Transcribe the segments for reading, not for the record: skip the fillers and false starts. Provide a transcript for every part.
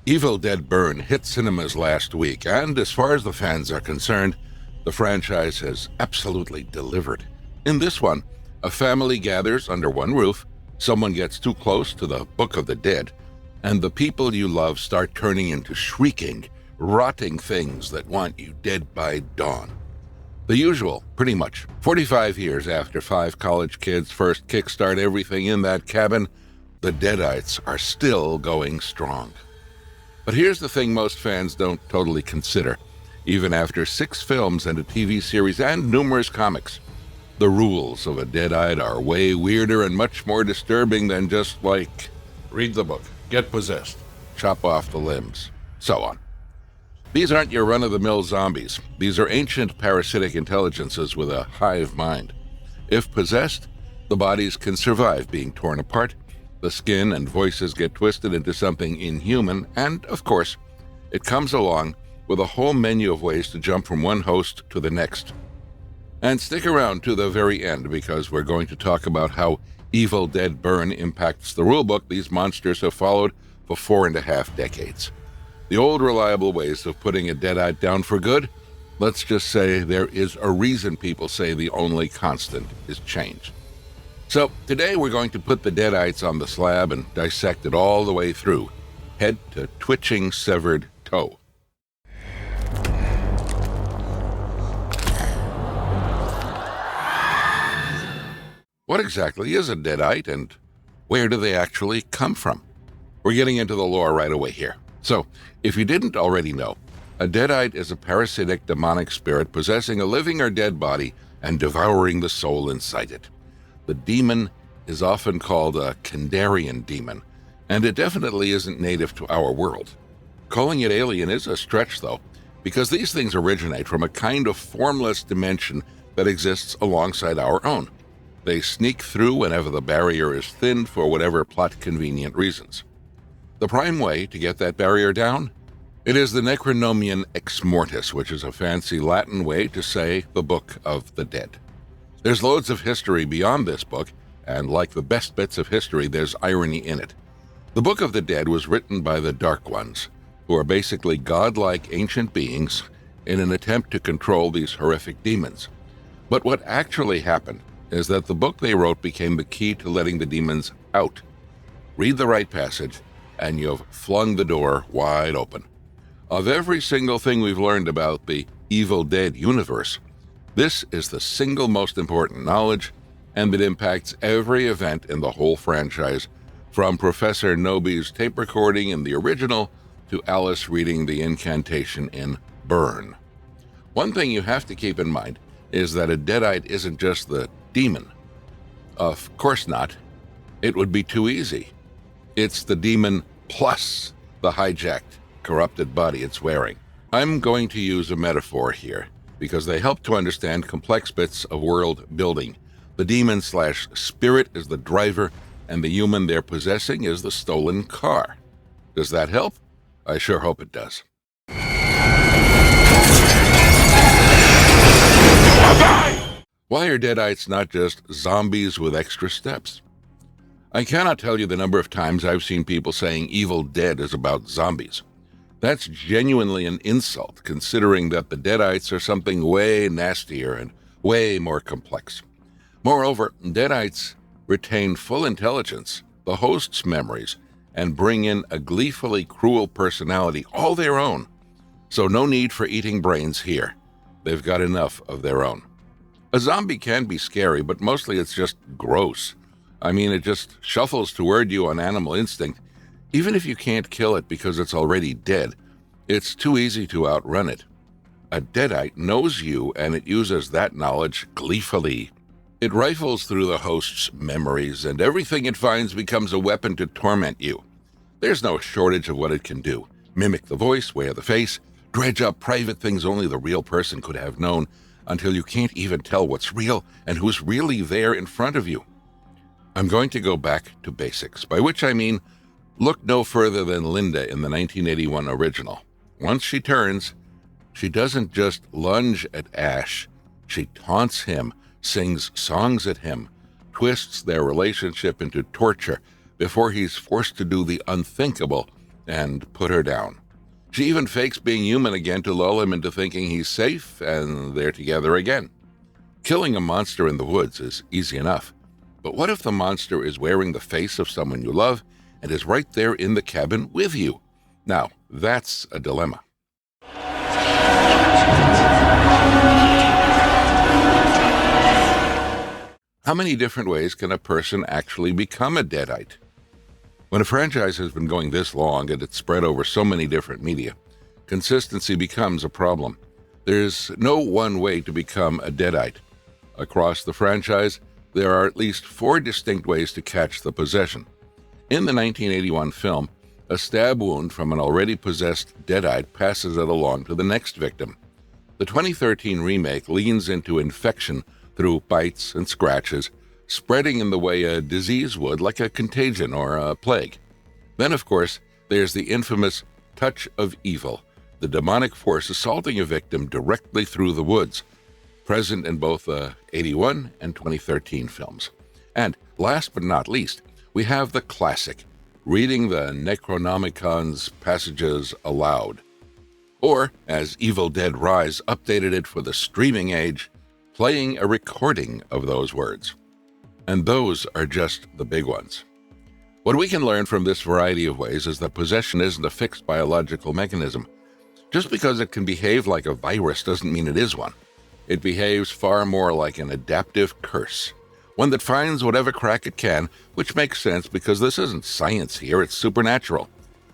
Evil Dead Burn hit cinemas last week, and as far as the fans are concerned, the franchise has absolutely delivered. In this one, a family gathers under one roof, someone gets too close to the Book of the Dead, and the people you love start turning into shrieking, rotting things that want you dead by dawn. The usual, pretty much. 45 years after 5 college kids first kickstart everything in that cabin, the Deadites are still going strong. But here's the thing most fans don't totally consider, even after 6 films and a TV series and numerous comics. The rules of a Deadite are way weirder and much more disturbing than just like, read the book, get possessed, chop off the limbs, so on. These aren't your run-of-the-mill zombies. These are ancient parasitic intelligences with a hive mind. If possessed, the bodies can survive being torn apart, the skin and voices get twisted into something inhuman, and, of course, it comes along with a whole menu of ways to jump from one host to the next. And stick around to the very end, because we're going to talk about how Evil Dead Burn impacts the rulebook these monsters have followed for 4.5 decades. The old reliable ways of putting a Deadite down for good, let's just say there is a reason people say the only constant is change. So today we're going to put the Deadites on the slab and dissect it all the way through, head to twitching severed toe. What exactly is a Deadite, and where do they actually come from? We're getting into the lore right away here. So, if you didn't already know, a Deadite is a parasitic demonic spirit possessing a living or dead body and devouring the soul inside it. The demon is often called a Kandarian demon, and it definitely isn't native to our world. Calling it alien is a stretch, though, because these things originate from a kind of formless dimension that exists alongside our own. They sneak through whenever the barrier is thinned for whatever plot-convenient reasons. The prime way to get that barrier down? It is the Necronomian Ex Mortis, which is a fancy Latin way to say the Book of the Dead. There's loads of history beyond this book, and like the best bits of history, there's irony in it. The Book of the Dead was written by the Dark Ones, who are basically godlike ancient beings in an attempt to control these horrific demons. But what actually happened is that the book they wrote became the key to letting the demons out. Read the right passage, and you've flung the door wide open. Of every single thing we've learned about the Evil Dead universe, this is the single most important knowledge, and it impacts every event in the whole franchise, from Professor Noby's tape recording in the original to Alice reading the incantation in Burn. One thing you have to keep in mind is that a Deadite isn't just the demon. Of course not. It would be too easy. It's the demon plus the hijacked, corrupted body it's wearing. I'm going to use a metaphor here, because they help to understand complex bits of world building. The demon/spirit is the driver, and the human they're possessing is the stolen car. Does that help? I sure hope it does. Why are Deadites not just zombies with extra steps? I cannot tell you the number of times I've seen people saying Evil Dead is about zombies. That's genuinely an insult, considering that the Deadites are something way nastier and way more complex. Moreover, Deadites retain full intelligence, the host's memories, and bring in a gleefully cruel personality all their own. So no need for eating brains here. They've got enough of their own. A zombie can be scary, but mostly it's just gross. I mean, it just shuffles toward you on animal instinct. Even if you can't kill it because it's already dead, it's too easy to outrun it. A Deadite knows you, and it uses that knowledge gleefully. It rifles through the host's memories, and everything it finds becomes a weapon to torment you. There's no shortage of what it can do. Mimic the voice, wear the face, dredge up private things only the real person could have known, until you can't even tell what's real and who's really there in front of you. I'm going to go back to basics, by which I mean look no further than Linda in the 1981 original. Once she turns, she doesn't just lunge at Ash, she taunts him, sings songs at him, twists their relationship into torture before he's forced to do the unthinkable and put her down. She even fakes being human again to lull him into thinking he's safe and they're together again. Killing a monster in the woods is easy enough. But what if the monster is wearing the face of someone you love and is right there in the cabin with you? Now, that's a dilemma. How many different ways can a person actually become a Deadite? When a franchise has been going this long and it's spread over so many different media, consistency becomes a problem. There's no one way to become a Deadite. Across the franchise, there are at least 4 distinct ways to catch the possession. In the 1981 film, a stab wound from an already possessed Deadite passes it along to the next victim. The 2013 remake leans into infection through bites and scratches, spreading in the way a disease would, like a contagion or a plague. Then, of course, there's the infamous touch of evil, the demonic force assaulting a victim directly through the woods, present in both the 81 and 2013 films. And last but not least, we have the classic, reading the Necronomicon's passages aloud. Or, as Evil Dead Rise updated it for the streaming age, playing a recording of those words. And those are just the big ones. What we can learn from this variety of ways is that possession isn't a fixed biological mechanism. Just because it can behave like a virus doesn't mean it is one. It behaves far more like an adaptive curse, one that finds whatever crack it can, which makes sense because this isn't science here, it's supernatural.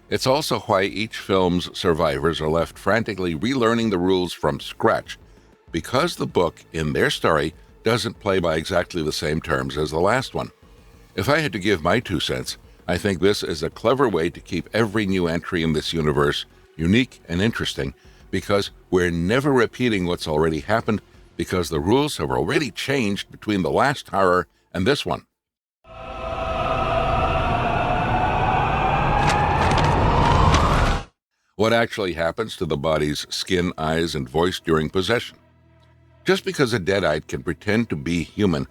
It's also why each film's survivors are left frantically relearning the rules from scratch, because the book in their story doesn't play by exactly the same terms as the last one. If I had to give my 2 cents, I think this is a clever way to keep every new entry in this universe unique and interesting, because we're never repeating what's already happened, because the rules have already changed between the last horror and this one. What actually happens to the body's skin, eyes, and voice during possession? Just because a Deadite can pretend to be human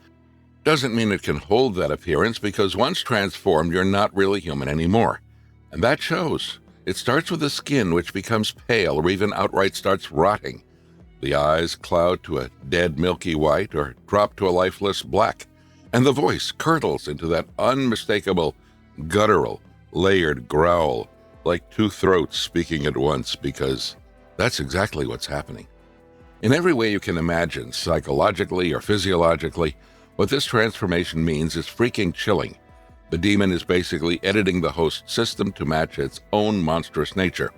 doesn't mean it can hold that appearance, because once transformed, you're not really human anymore. And that shows. It starts with the skin, which becomes pale or even outright starts rotting. The eyes cloud to a dead milky white or drop to a lifeless black. And the voice curdles into that unmistakable, guttural, layered growl, like 2 throats speaking at once, because that's exactly what's happening. In every way you can imagine, psychologically or physiologically, what this transformation means is freaking chilling. The demon is basically editing the host system to match its own monstrous nature.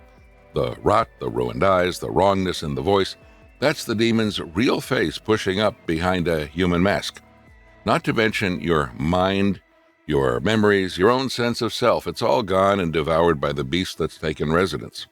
The rot, the ruined eyes, the wrongness in the voice, that's the demon's real face pushing up behind a human mask. Not to mention your mind, your memories, your own sense of self. It's all gone and devoured by the beast that's taken residence.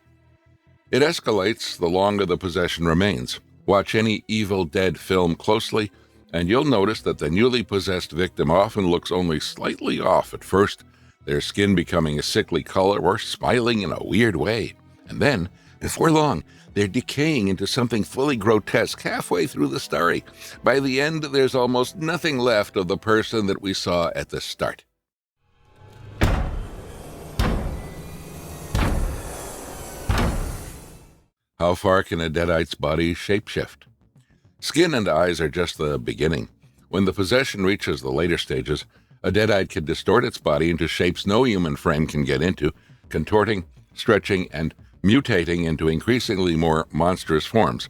It escalates the longer the possession remains. Watch any Evil Dead film closely, and you'll notice that the newly possessed victim often looks only slightly off at first, their skin becoming a sickly color or smiling in a weird way. And then, before long, they're decaying into something fully grotesque halfway through the story. By the end, there's almost nothing left of the person that we saw at the start. How far can a Deadite's body shapeshift? Skin and eyes are just the beginning. When the possession reaches the later stages, a Deadite can distort its body into shapes no human frame can get into, contorting, stretching, and mutating into increasingly more monstrous forms.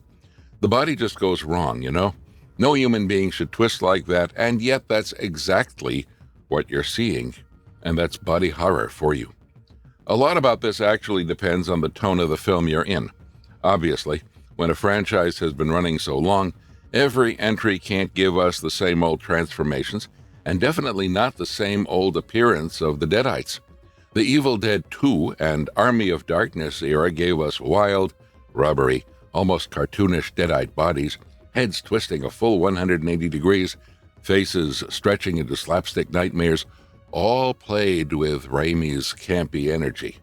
The body just goes wrong, you know? No human being should twist like that, and yet that's exactly what you're seeing, and that's body horror for you. A lot about this actually depends on the tone of the film you're in. Obviously, when a franchise has been running so long, every entry can't give us the same old transformations, and definitely not the same old appearance of the Deadites. The Evil Dead 2 and Army of Darkness era gave us wild, rubbery, almost cartoonish Deadite bodies, heads twisting a full 180 degrees, faces stretching into slapstick nightmares, all played with Raimi's campy energy.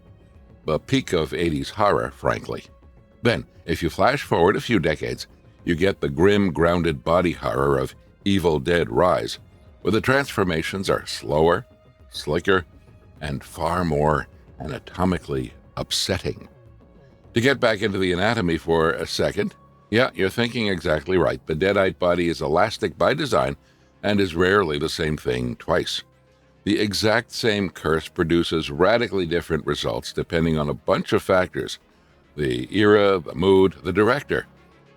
The peak of 80s horror, frankly. Then, if you flash forward a few decades, you get the grim, grounded body horror of Evil Dead Rise, where the transformations are slower, slicker, and far more anatomically upsetting. To get back into the anatomy for a second, yeah, you're thinking exactly right. The Deadite body is elastic by design and is rarely the same thing twice. The exact same curse produces radically different results depending on a bunch of factors: the era, the mood, the director.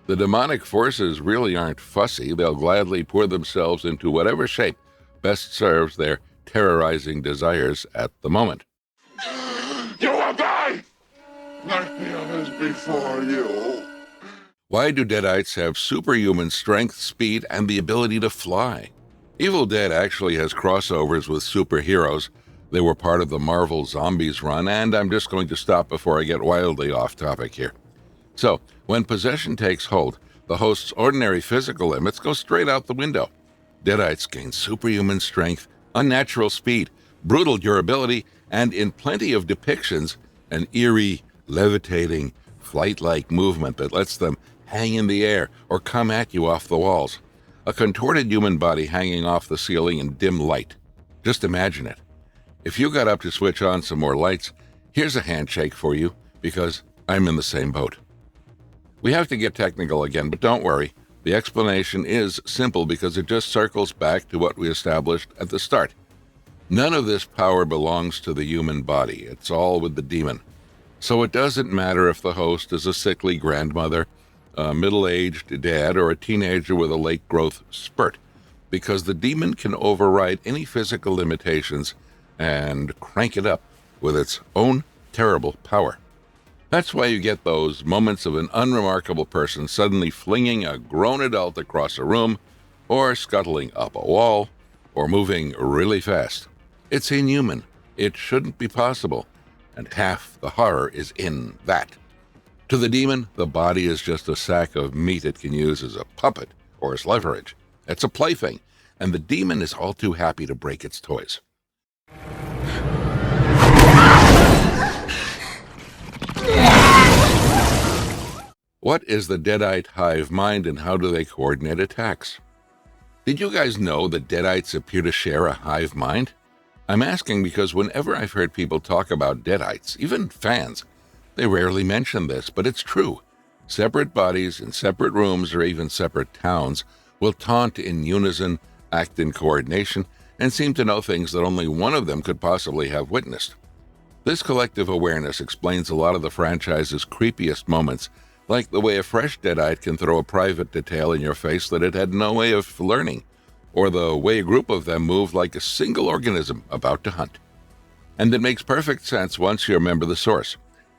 The demonic forces really aren't fussy. They'll gladly pour themselves into whatever shape best serves their terrorizing desires at the moment. You will die like the others before you. Why do Deadites have superhuman strength, speed, and the ability to fly? Evil Dead actually has crossovers with superheroes. They were part of the Marvel Zombies run, and I'm just going to stop before I get wildly off topic here. So, when possession takes hold, the host's ordinary physical limits go straight out the window. Deadites gain superhuman strength, unnatural speed, brutal durability, and in plenty of depictions, an eerie, levitating, flight-like movement that lets them hang in the air or come at you off the walls. A contorted human body hanging off the ceiling in dim light. Just imagine it. If you got up to switch on some more lights, here's a handshake for you, because I'm in the same boat. We have to get technical again, but don't worry. The explanation is simple because it just circles back to what we established at the start. None of this power belongs to the human body. It's all with the demon. So it doesn't matter if the host is a sickly grandmother, a middle-aged dad, or a teenager with a late-growth spurt, because the demon can override any physical limitations and crank it up with its own terrible power. That's why you get those moments of an unremarkable person suddenly flinging a grown adult across a room, or scuttling up a wall, or moving really fast. It's inhuman. It shouldn't be possible. And half the horror is in that. To the demon, the body is just a sack of meat it can use as a puppet or as leverage. It's a plaything, and the demon is all too happy to break its toys. What is the Deadite hive mind, and how do they coordinate attacks? Did you guys know that Deadites appear to share a hive mind? I'm asking because whenever I've heard people talk about Deadites, even fans, they rarely mention this, but it's true. Separate bodies in separate rooms or even separate towns will taunt in unison, act in coordination, and seem to know things that only one of them could possibly have witnessed. This collective awareness explains a lot of the franchise's creepiest moments, like the way a fresh Deadite can throw a private detail in your face that it had no way of learning, or the way a group of them move like a single organism about to hunt. And it makes perfect sense once you remember the source.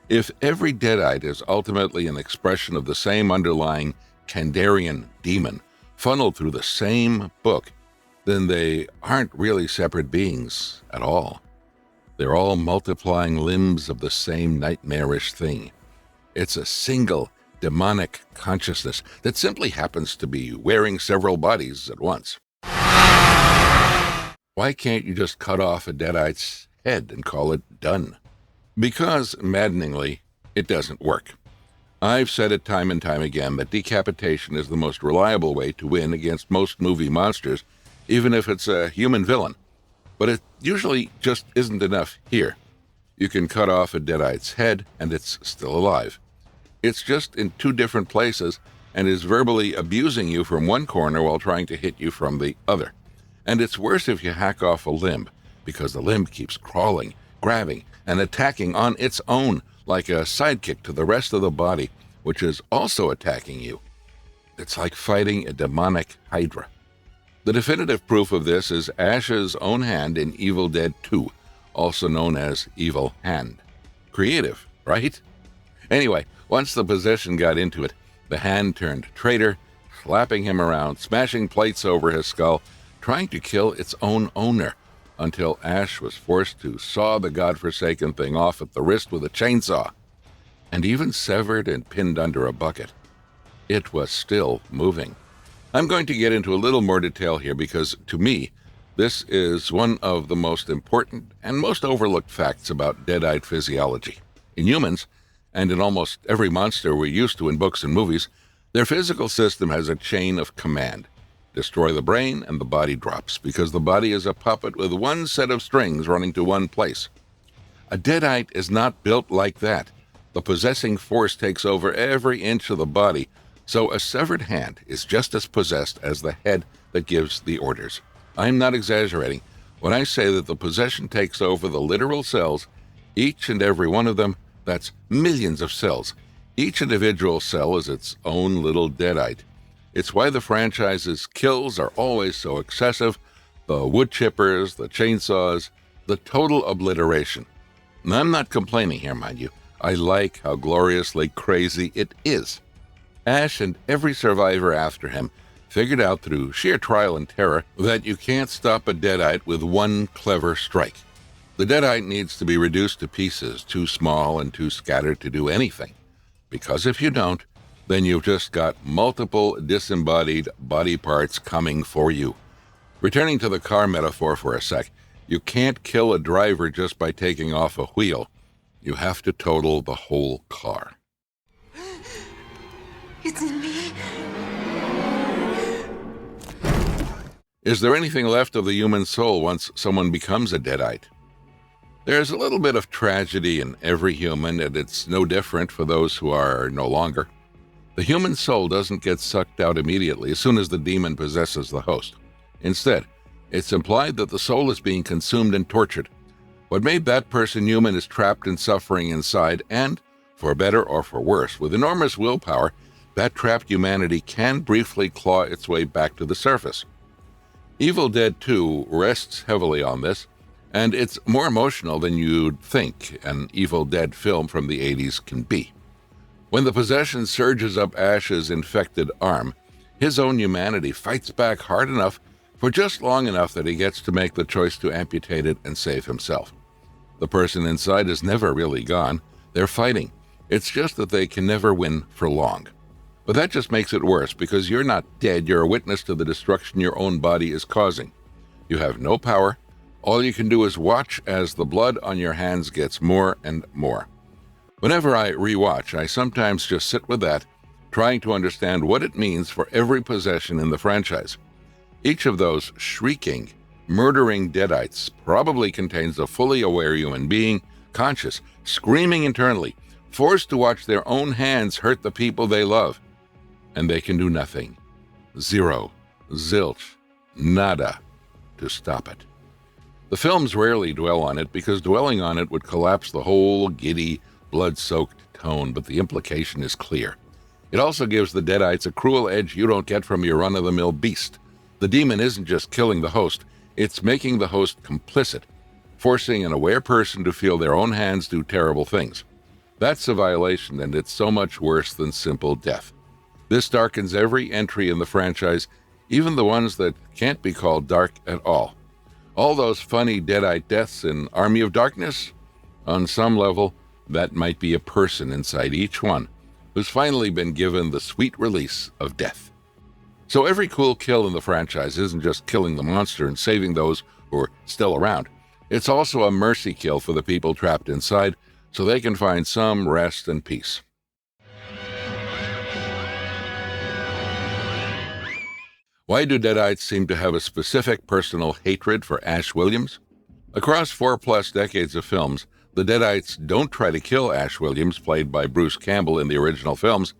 If every Deadite is ultimately an expression of the same underlying Kandarian demon, funneled through the same book, then they aren't really separate beings at all. They're all multiplying limbs of the same nightmarish thing. It's a single demonic consciousness that simply happens to be wearing several bodies at once. Why can't you just cut off a Deadite's head and call it done? Because, maddeningly, it doesn't work. I've said it time and time again that decapitation is the most reliable way to win against most movie monsters, even if it's a human villain. But it usually just isn't enough here. You can cut off a Deadite's head, and it's still alive. It's just in two different places and is verbally abusing you from one corner while trying to hit you from the other. And it's worse if you hack off a limb, because the limb keeps crawling, grabbing, and attacking on its own, like a sidekick to the rest of the body, which is also attacking you. It's like fighting a demonic hydra. The definitive proof of this is Ash's own hand in Evil Dead 2, also known as Evil Hand. Creative, right? Anyway, once the possession got into it, the hand turned traitor, slapping him around, smashing plates over his skull, trying to kill its own owner, until Ash was forced to saw the godforsaken thing off at the wrist with a chainsaw, and even severed and pinned under a bucket. It was still moving. I'm going to get into a little more detail here because, to me, this is one of the most important and most overlooked facts about Deadite physiology. In humans, and in almost every monster we're used to in books and movies, their physical system has a chain of command. Destroy the brain and the body drops, because the body is a puppet with one set of strings running to one place. A Deadite is not built like that. The possessing force takes over every inch of the body, so a severed hand is just as possessed as the head that gives the orders. I'm not exaggerating when I say that the possession takes over the literal cells, each and every one of them. That's millions of cells. Each individual cell is its own little Deadite. It's why the franchise's kills are always so excessive, the wood chippers, the chainsaws, the total obliteration. And I'm not complaining here, mind you. I like how gloriously crazy it is. Ash and every survivor after him figured out through sheer trial and terror that you can't stop a Deadite with one clever strike. The Deadite needs to be reduced to pieces too small and too scattered to do anything. Because if you don't, then you've just got multiple disembodied body parts coming for you. Returning to the car metaphor for a sec, you can't kill a driver just by taking off a wheel. You have to total the whole car. It's in me. Is there anything left of the human soul once someone becomes a Deadite? There's a little bit of tragedy in every human, and it's no different for those who are no longer. The human soul doesn't get sucked out immediately as soon as the demon possesses the host. Instead, it's implied that the soul is being consumed and tortured. What made that person human is trapped and suffering inside, and, for better or for worse, with enormous willpower, that trapped humanity can briefly claw its way back to the surface. Evil Dead 2 rests heavily on this, and it's more emotional than you'd think an Evil Dead film from the 80s can be. When the possession surges up Ash's infected arm, his own humanity fights back hard enough for just long enough that he gets to make the choice to amputate it and save himself. The person inside is never really gone. They're fighting. It's just that they can never win for long. But that just makes it worse, because you're not dead, you're a witness to the destruction your own body is causing. You have no power. All you can do is watch as the blood on your hands gets more and more. Whenever I rewatch, I sometimes just sit with that, trying to understand what it means for every possession in the franchise. Each of those shrieking, murdering Deadites probably contains a fully aware human being, conscious, screaming internally, forced to watch their own hands hurt the people they love. And they can do nothing. Zero, zilch, nada to stop it. The films rarely dwell on it because dwelling on it would collapse the whole giddy, blood-soaked tone, but the implication is clear. It also gives the Deadites a cruel edge you don't get from your run-of-the-mill beast. The demon isn't just killing the host, it's making the host complicit, forcing an aware person to feel their own hands do terrible things. That's a violation, and it's so much worse than simple death. This darkens every entry in the franchise, even the ones that can't be called dark at all. All those funny Deadite deaths in Army of Darkness? On some level, that might be a person inside each one who's finally been given the sweet release of death. So every cool kill in the franchise isn't just killing the monster and saving those who are still around. It's also a mercy kill for the people trapped inside, so they can find some rest and peace. Why do Deadites seem to have a specific personal hatred for Ash Williams? Across 4+ decades of films, the Deadites don't try to kill Ash Williams, played by Bruce Campbell in the original films,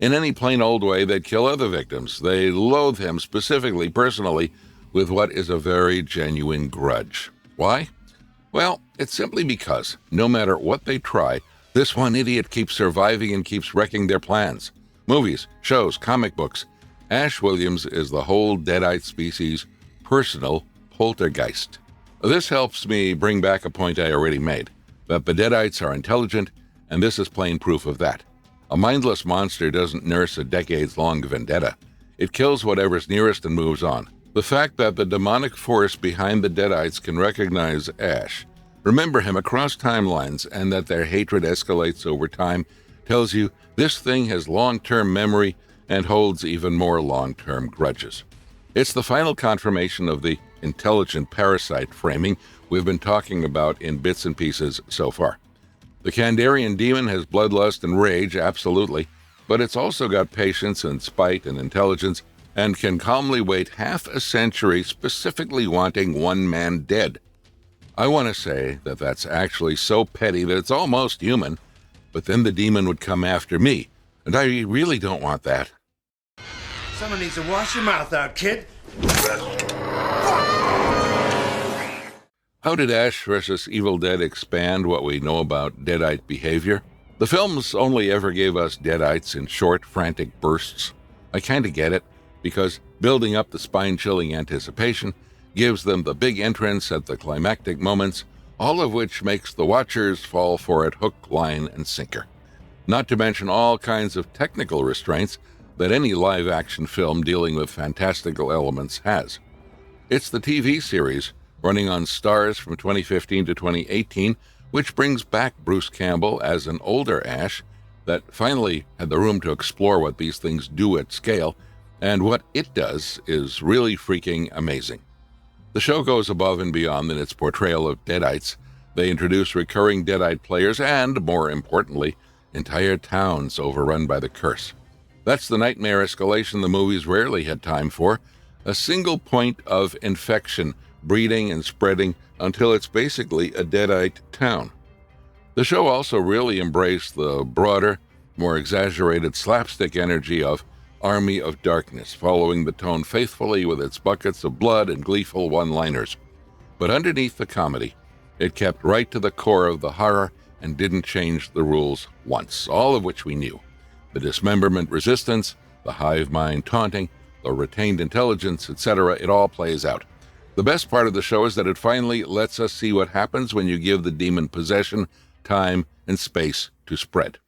in any plain old way they'd kill other victims. They loathe him specifically, personally, with what is a very genuine grudge. Why? Well, it's simply because, no matter what they try, this one idiot keeps surviving and keeps wrecking their plans. Movies, shows, comic books. Ash Williams is the whole Deadite species' personal poltergeist. This helps me bring back a point I already made, that the Deadites are intelligent, and this is plain proof of that. A mindless monster doesn't nurse a decades-long vendetta. It kills whatever's nearest and moves on. The fact that the demonic force behind the Deadites can recognize Ash, remember him across timelines, and that their hatred escalates over time tells you this thing has long-term memory and holds even more long-term grudges. It's the final confirmation of the intelligent parasite framing we've been talking about in bits and pieces so far. The Kandarian demon has bloodlust and rage, absolutely, but it's also got patience and spite and intelligence, and can calmly wait half a century specifically wanting one man dead. I want to say that that's actually so petty that it's almost human, but then the demon would come after me, and I really don't want that. Someone needs to wash your mouth out, kid. How did Ash vs. Evil Dead expand what we know about Deadite behavior? The films only ever gave us Deadites in short, frantic bursts. I kinda get it, because building up the spine-chilling anticipation gives them the big entrance at the climactic moments, all of which makes the watchers fall for it hook, line, and sinker. Not to mention all kinds of technical restraints that any live-action film dealing with fantastical elements has. It's the TV series, running on Starz from 2015 to 2018, which brings back Bruce Campbell as an older Ash that finally had the room to explore what these things do at scale, and what it does is really freaking amazing. The show goes above and beyond in its portrayal of Deadites. They introduce recurring Deadite players and, more importantly, entire towns overrun by the curse. That's the nightmare escalation the movies rarely had time for, a single point of infection breeding and spreading until it's basically a Deadite town. The show also really embraced the broader, more exaggerated slapstick energy of Army of Darkness, following the tone faithfully with its buckets of blood and gleeful one-liners. But underneath the comedy, it kept right to the core of the horror and didn't change the rules once, all of which we knew. The dismemberment resistance, the hive mind taunting, the retained intelligence, etc., it all plays out. The best part of the show is that it finally lets us see what happens when you give the demon possession, time, and space to spread.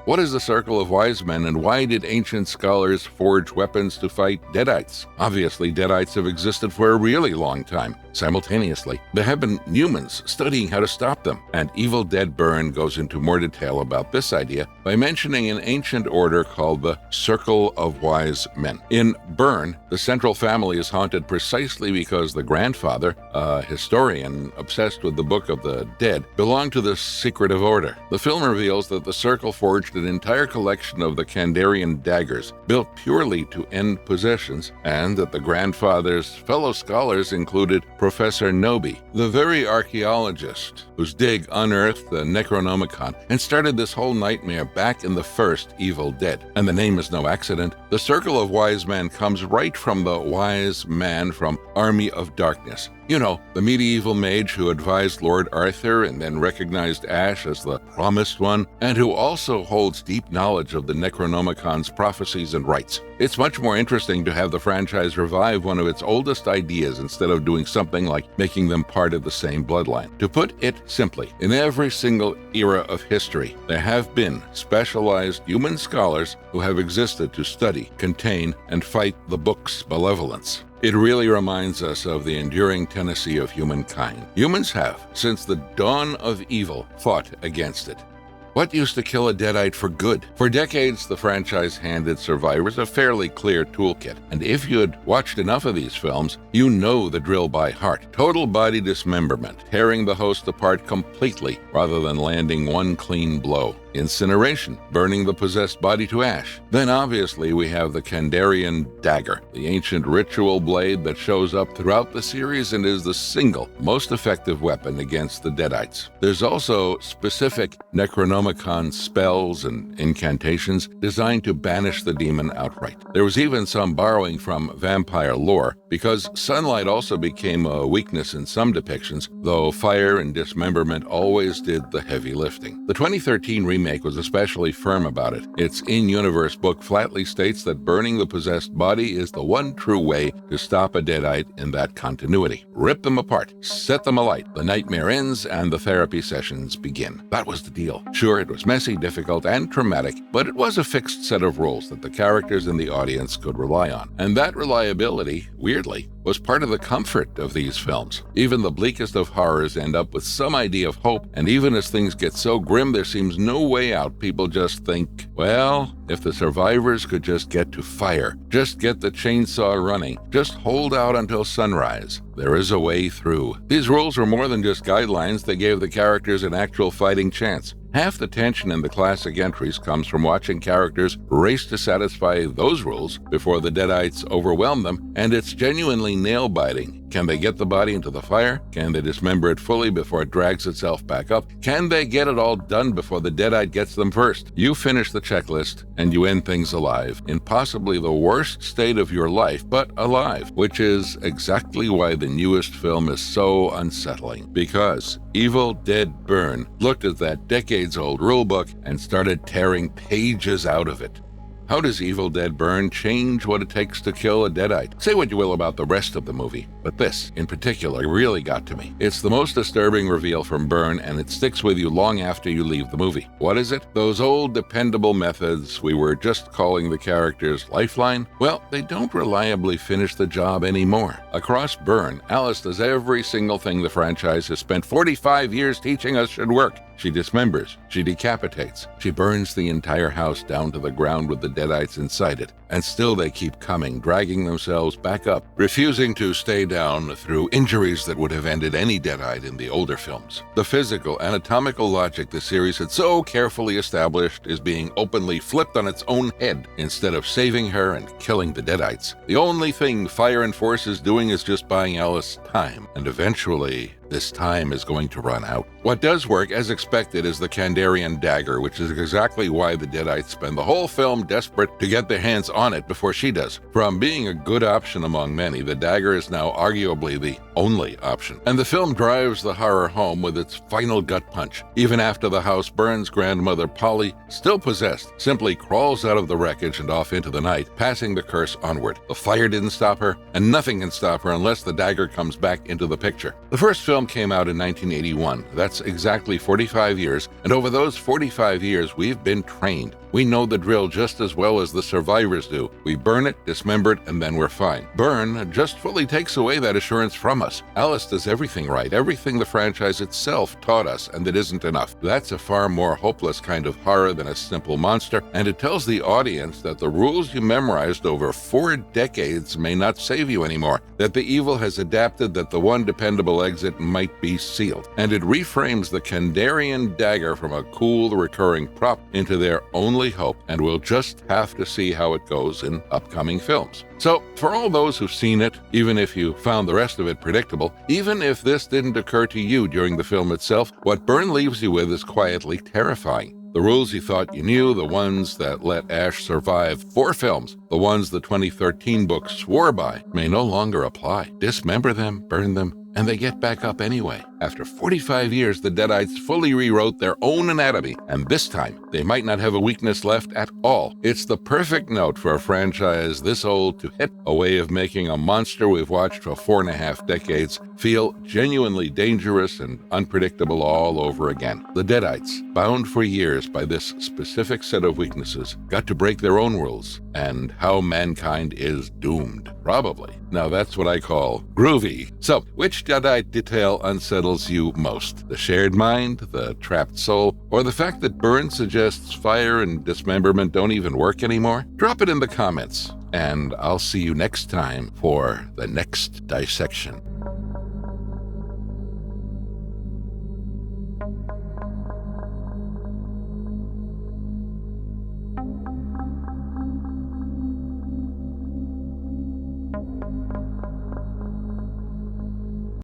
What is the Circle of Wise Men, and why did ancient scholars forge weapons to fight Deadites? Obviously, Deadites have existed for a really long time. Simultaneously, there have been humans studying how to stop them, and Evil Dead Burn goes into more detail about this idea by mentioning an ancient order called the Circle of Wise Men. In Burn, the central family is haunted precisely because the grandfather, a historian obsessed with the Book of the Dead, belonged to this secretive order. The film reveals that the Circle forged an entire collection of the Kandarian daggers, built purely to end possessions, and that the grandfather's fellow scholars included Professor Nobi, the very archaeologist whose dig unearthed the Necronomicon and started this whole nightmare back in the first Evil Dead. And the name is no accident. The Circle of Wise Men comes right from the wise man from Army of Darkness. You know, the medieval mage who advised Lord Arthur and then recognized Ash as the promised one, and who also holds deep knowledge of the Necronomicon's prophecies and rites. It's much more interesting to have the franchise revive one of its oldest ideas instead of doing something like making them part of the same bloodline. To put it simply, in every single era of history, there have been specialized human scholars who have existed to study, contain, and fight the book's malevolence. It really reminds us of the enduring tendency of humankind. Humans have, since the dawn of evil, fought against it. What used to kill a Deadite for good? For decades, the franchise handed survivors a fairly clear toolkit, and if you had watched enough of these films, you know the drill by heart. Total body dismemberment, tearing the host apart completely rather than landing one clean blow. Incineration, burning the possessed body to ash. Then obviously we have the Kandarian dagger, the ancient ritual blade that shows up throughout the series and is the single most effective weapon against the Deadites. There's also specific Necronomicon spells and incantations designed to banish the demon outright. There was even some borrowing from vampire lore, because sunlight also became a weakness in some depictions, though fire and dismemberment always did the heavy lifting. The 2013 remake was especially firm about it. Its in-universe book flatly states that burning the possessed body is the one true way to stop a Deadite in that continuity. Rip them apart, set them alight, the nightmare ends, and the therapy sessions begin. That was the deal. Sure, it was messy, difficult, and traumatic, but it was a fixed set of rules that the characters and the audience could rely on. And that reliability, weirdly, was part of the comfort of these films. Even the bleakest of horrors end up with some idea of hope, and even as things get so grim there seems no way out, people just think, well, if the survivors could just get to fire, just get the chainsaw running, just hold out until sunrise, there is a way through. These rules were more than just guidelines, they gave the characters an actual fighting chance. Half the tension in the classic entries comes from watching characters race to satisfy those rules before the Deadites overwhelm them, and it's genuinely nail-biting. Can they get the body into the fire? Can they dismember it fully before it drags itself back up? Can they get it all done before the Deadite gets them first? You finish the checklist, and you end things alive, in possibly the worst state of your life, but alive, which is exactly why the newest film is so unsettling. Because Evil Dead Burn looked at that decades-old rulebook and started tearing pages out of it. How does Evil Dead Burn change what it takes to kill a Deadite? Say what you will about the rest of the movie, but this, in particular, really got to me. It's the most disturbing reveal from Burn, and it sticks with you long after you leave the movie. What is it? Those old dependable methods we were just calling the characters Lifeline? Well, they don't reliably finish the job anymore. Across Burn, Alice does every single thing the franchise has spent 45 years teaching us should work. She dismembers, she decapitates, she burns the entire house down to the ground with the Deadites inside it, and still they keep coming, dragging themselves back up, refusing to stay down through injuries that would have ended any Deadite in the older films. The physical, anatomical logic the series had so carefully established is being openly flipped on its own head instead of saving her and killing the Deadites. The only thing Fire and Force is doing is just buying Alice time, and eventually this time is going to run out. What does work, as expected, is the Kandarian dagger, which is exactly why the Deadites spend the whole film desperate to get their hands on it before she does. From being a good option among many, the dagger is now arguably the only option. And the film drives the horror home with its final gut punch. Even after the house burns, grandmother Polly, still possessed, simply crawls out of the wreckage and off into the night, passing the curse onward. The fire didn't stop her, and nothing can stop her unless the dagger comes back into the picture. The first film came out in 1981. That's exactly 45 years, and over those 45 years, we've been trained. We know the drill just as well as the survivors do. We burn it, dismember it, and then we're fine. Burn just fully takes away that assurance from us. Alice does everything right, everything the franchise itself taught us, and it isn't enough. That's a far more hopeless kind of horror than a simple monster, and it tells the audience that the rules you memorized over 4 decades may not save you anymore, that the evil has adapted, that the one dependable exit might be sealed. And it reframes the Kandarian dagger from a cool, recurring prop into their only hope, and we'll just have to see how it goes in upcoming films. So, for all those who've seen it, even if you found the rest of it predictable, even if this didn't occur to you during the film itself, what Burn leaves you with is quietly terrifying. The rules you thought you knew, the ones that let Ash survive 4 films, the ones the 2013 book swore by, may no longer apply. Dismember them, burn them, and they get back up anyway. After 45 years, the Deadites fully rewrote their own anatomy, and this time, they might not have a weakness left at all. It's the perfect note for a franchise this old to hit, a way of making a monster we've watched for 4.5 decades feel genuinely dangerous and unpredictable all over again. The Deadites, bound for years by this specific set of weaknesses, got to break their own rules, and how mankind is doomed. Probably. Now that's what I call groovy. So, which Deadite detail unsettles you most? The shared mind, the trapped soul, or the fact that Burn suggests fire and dismemberment don't even work anymore? Drop it in the comments, and I'll see you next time for the next dissection.